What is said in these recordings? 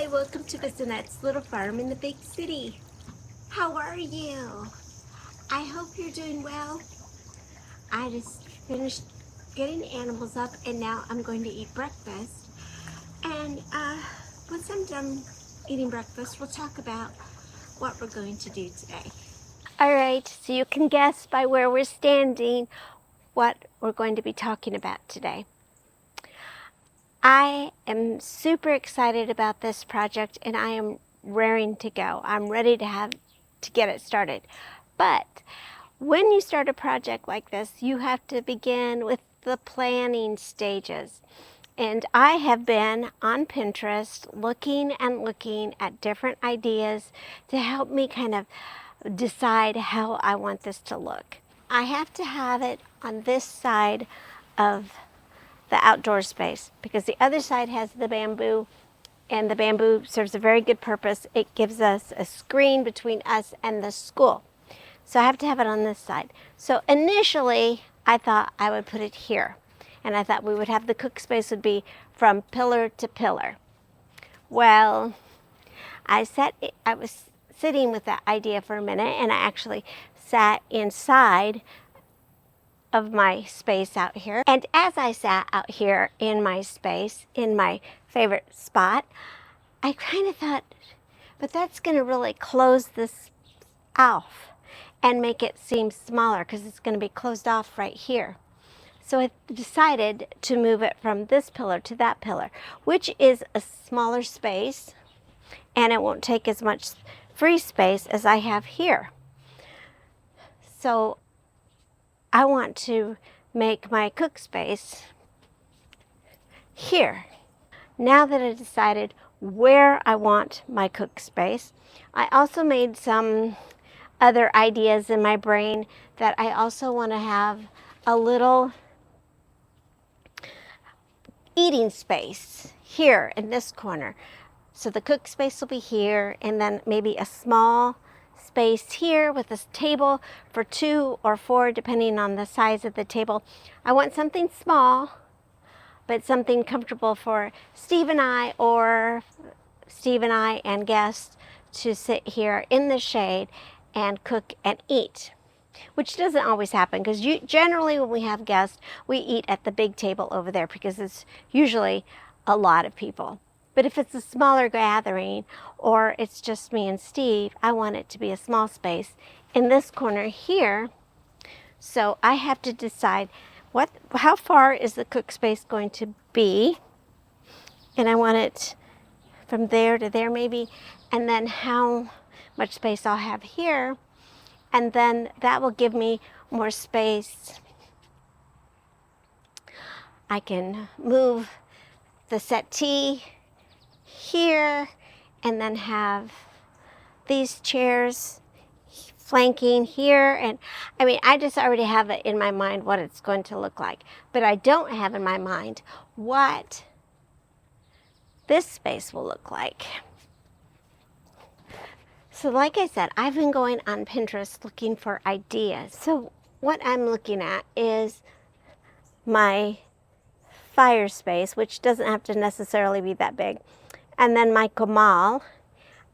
Hi, welcome to Bissonette's little farm in the big city. How are you? I hope you're doing well. I just finished getting the animals up and now I'm going to eat breakfast. And once I'm done eating breakfast, we'll talk about what we're going to do today. All right, so you can guess by where we're standing what we're going to be talking about today. I am super excited about this project and I am raring to go. I'm ready to get it started. But when you start a project like this, you have to begin with the planning stages. And I have been on Pinterest looking at different ideas to help me kind of decide how I want this to look. I have to have it on this side of the outdoor space because the other side has the bamboo, and the bamboo serves a very good purpose. It gives us a screen between us and the school. So I have to have it on this side. So initially I thought I would put it here, and I thought we would have the cook space would be from pillar to pillar. Well, I was sitting with that idea for a minute, and I actually sat inside of my space out here. And as I sat out here in my space, in my favorite spot, I kind of thought, but that's going to really close this off and make it seem smaller because it's going to be closed off right here. So I decided to move it from this pillar to that pillar, which is a smaller space, and it won't take as much free space as I have here. So I want to make my cook space here. Now that I decided where I want my cook space, I also made some other ideas in my brain that I also want to have a little eating space here in this corner. So the cook space will be here, and then maybe a small space here with a table for 2 or 4 depending on the size of the table. I want something small but something comfortable for Steve and I, or Steve and I and guests to sit here in the shade and cook and eat, which doesn't always happen because generally when we have guests, we eat at the big table over there because it's usually a lot of people. But if it's a smaller gathering or it's just me and Steve, I want it to be a small space in this corner here. So I have to decide how far is the cook space going to be, and I want it from there to there maybe, and then how much space I'll have here, and then that will give me more space. I can move the settee here and then have these chairs flanking here. And I mean, I just already have it in my mind what it's going to look like, but I don't have in my mind what this space will look like. So like I said, I've been going on Pinterest looking for ideas. So what I'm looking at is my fire space, which doesn't have to necessarily be that big, and then my comal,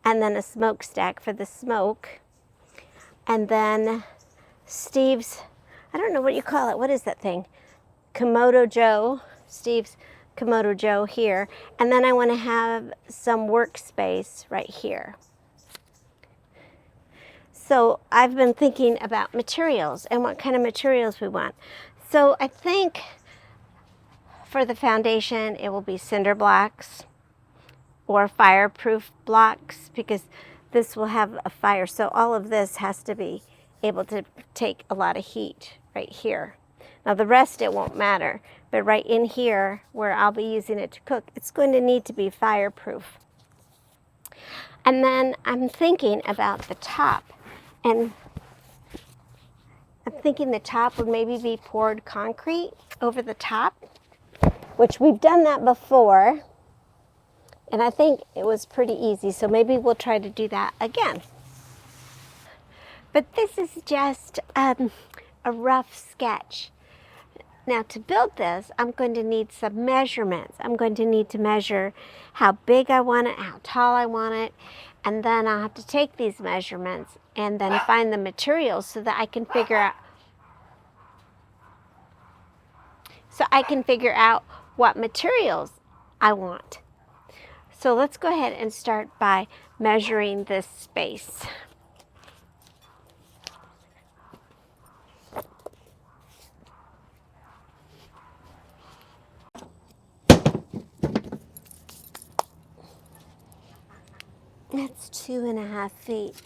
and then a smokestack for the smoke, and then Steve's, I don't know what you call it, what is that thing? Komodo Joe, Steve's Komodo Joe here, and then I want to have some workspace right here. So I've been thinking about materials and what kind of materials we want. So I think for the foundation, it will be cinder blocks or fireproof blocks because this will have a fire. So all of this has to be able to take a lot of heat right here. Now the rest, it won't matter, but right in here where I'll be using it to cook, it's going to need to be fireproof. And then I'm thinking about the top, and I'm thinking the top would maybe be poured concrete over the top, which we've done that before, and I think it was pretty easy, so maybe we'll try to do that again. But this is just a rough sketch. Now to build this, I'm going to need some measurements. I'm going to need to measure how big I want it, how tall I want it, and then I'll have to take these measurements and then find the materials so that I can figure out what materials I want. So let's go ahead and start by measuring this space. That's 2.5 feet.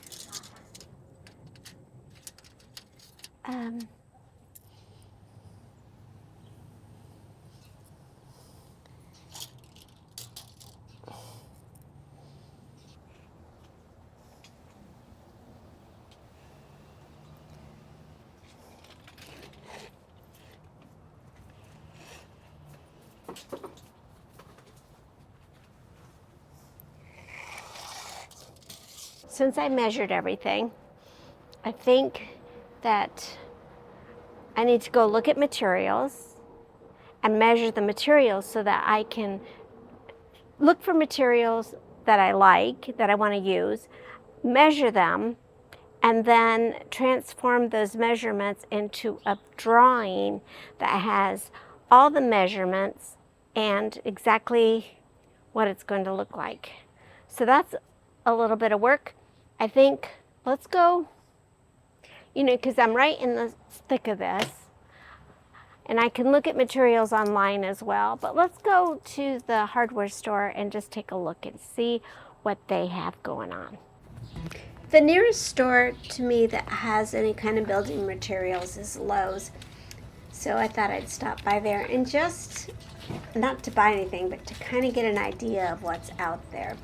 Since I measured everything, I think that I need to go look at materials and measure the materials so that I can look for materials that I like, that I want to use, measure them, and then transform those measurements into a drawing that has all the measurements and exactly what it's going to look like. So that's a little bit of work. I think let's go, because I'm right in the thick of this, and I can look at materials online as well, but let's go to the hardware store and just take a look and see what they have going on. The nearest store to me that has any kind of building materials is Lowe's. So I thought I'd stop by there and just, not to buy anything, but to kind of get an idea of what's out there.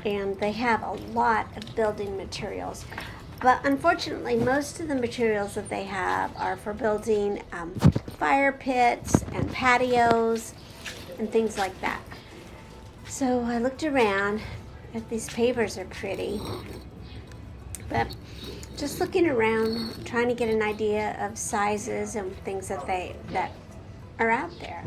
And they have a lot of building materials. But unfortunately, most of the materials that they have are for building fire pits and patios and things like that. So I looked around. These pavers are pretty. But just looking around, trying to get an idea of sizes and things that are out there.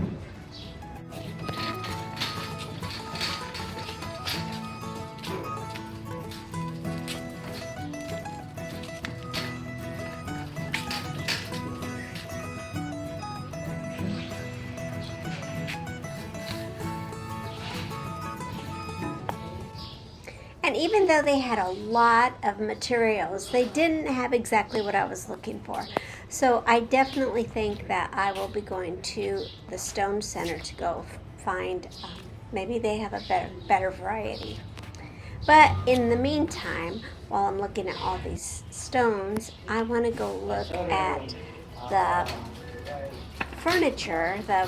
And even though they had a lot of materials, they didn't have exactly what I was looking for. So I definitely think that I will be going to the Stone Center to go find, maybe they have a better variety. But in the meantime, while I'm looking at all these stones, I want to go look at the furniture, the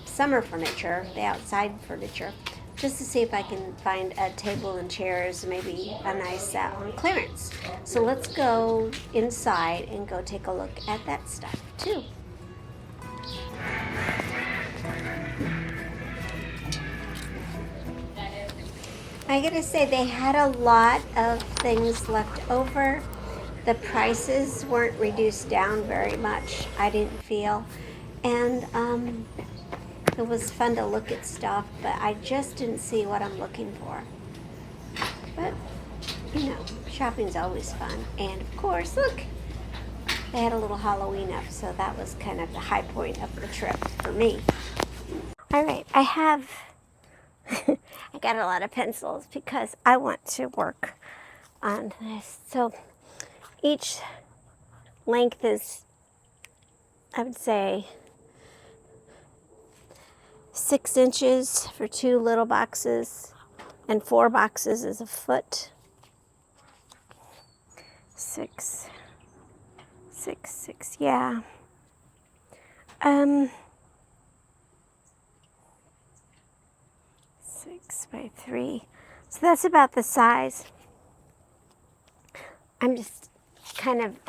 summer furniture, the outside furniture, just to see if I can find a table and chairs, maybe a nice set on clearance. So let's go inside and go take a look at that stuff too. I gotta say, they had a lot of things left over. The prices weren't reduced down very much, I didn't feel. And it was fun to look at stuff, but I just didn't see what I'm looking for. But, shopping's always fun. And of course, look, they had a little Halloween up, so that was kind of the high point of the trip for me. All right, I got a lot of pencils because I want to work on this. So each length is, I would say, 6 inches for 2 little boxes, and 4 boxes is a foot. 6, yeah. 6 by 3. So that's about the size. I'm just kind of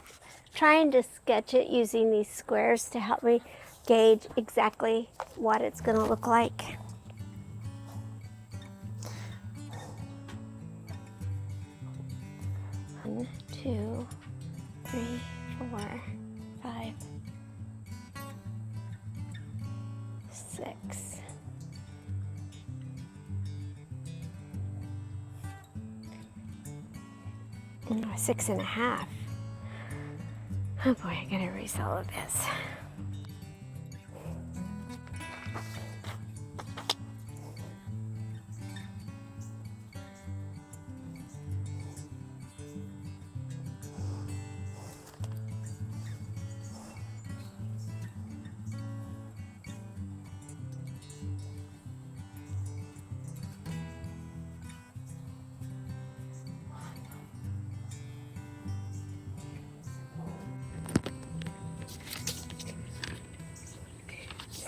trying to sketch it using these squares to help me gauge exactly what it's going to look like. One, 2, 3, 4, 5, 6. Oh, 6.5. Oh boy, I gotta erase all of this.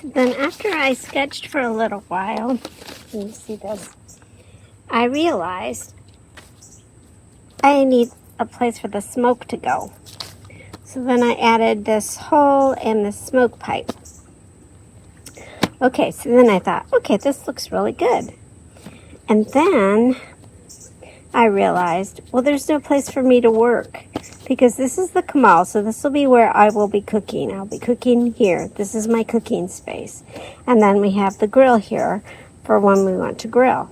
Then after I sketched for a little while, let me see this, I realized I need a place for the smoke to go. So then I added this hole and this smoke pipe. Okay, so then I thought, okay, this looks really good. And then I realized, well, there's no place for me to work because this is the kamal, so this will be where I will be cooking. I'll be cooking here. This is my cooking space. And then we have the grill here for when we want to grill.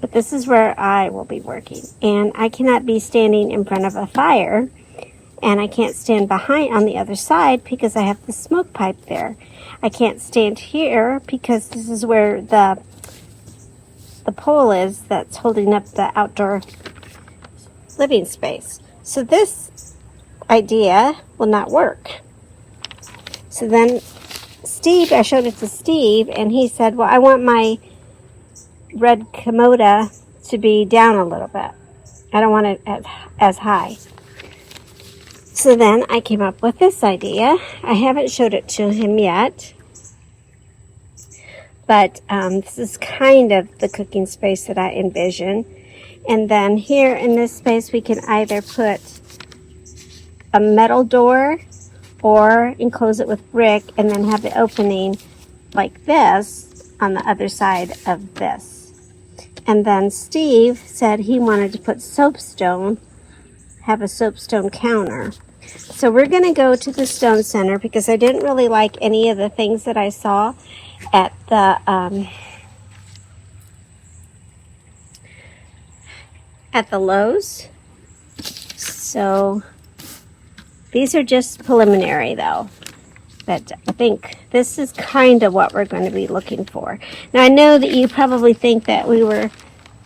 But this is where I will be working. And I cannot be standing in front of a fire, and I can't stand behind on the other side because I have the smoke pipe there. I can't stand here because this is where the pole is that's holding up the outdoor living space. So this idea will not work. So then Steve, I showed it to Steve, and he said, well, I want my red komoda to be down a little bit. I don't want it as high. So then I came up with this idea. I haven't showed it to him yet, but this is kind of the cooking space that I envision. And then here in this space, we can either put a metal door or enclose it with brick and then have the opening like this on the other side of this. And then Steve said he wanted to put soapstone, have a soapstone counter. So we're going to go to the stone center because I didn't really like any of the things that I saw at the Lowe's. So these are just preliminary though. But I think this is kind of what we're going to be looking for. Now I know that you probably think that we were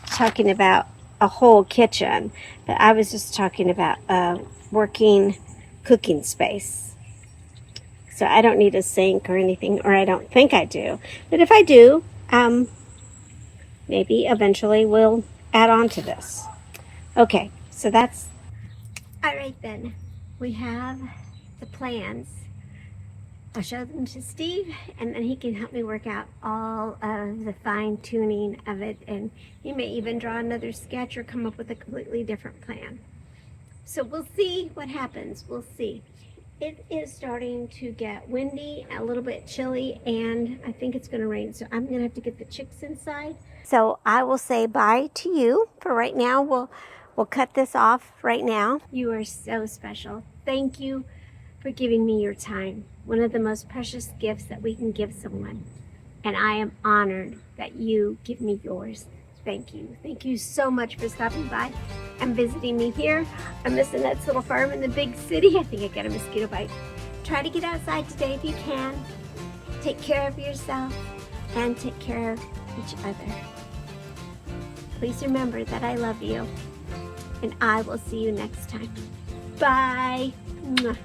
talking about a whole kitchen, but I was just talking about a working cooking space. So I don't need a sink or anything, or I don't think I do. But if I do, maybe eventually we'll add on to this. Okay, so that's... All right then, we have the plans. I'll show them to Steve, and then he can help me work out all of the fine tuning of it, and he may even draw another sketch or come up with a completely different plan. So we'll see what happens. We'll see. It is starting to get windy, a little bit chilly, and I think it's going to rain, so I'm going to have to get the chicks inside. So I will say bye to you for right now. We'll cut this off right now. You are so special. Thank you for giving me your time. One of the most precious gifts that we can give someone. And I am honored that you give me yours. Thank you. Thank you so much for stopping by and visiting me here on Miss Annette's little farm in the big city. I think I got a mosquito bite. Try to get outside today if you can. Take care of yourself and take care of each other. Please remember that I love you, and I will see you next time. Bye. Mwah.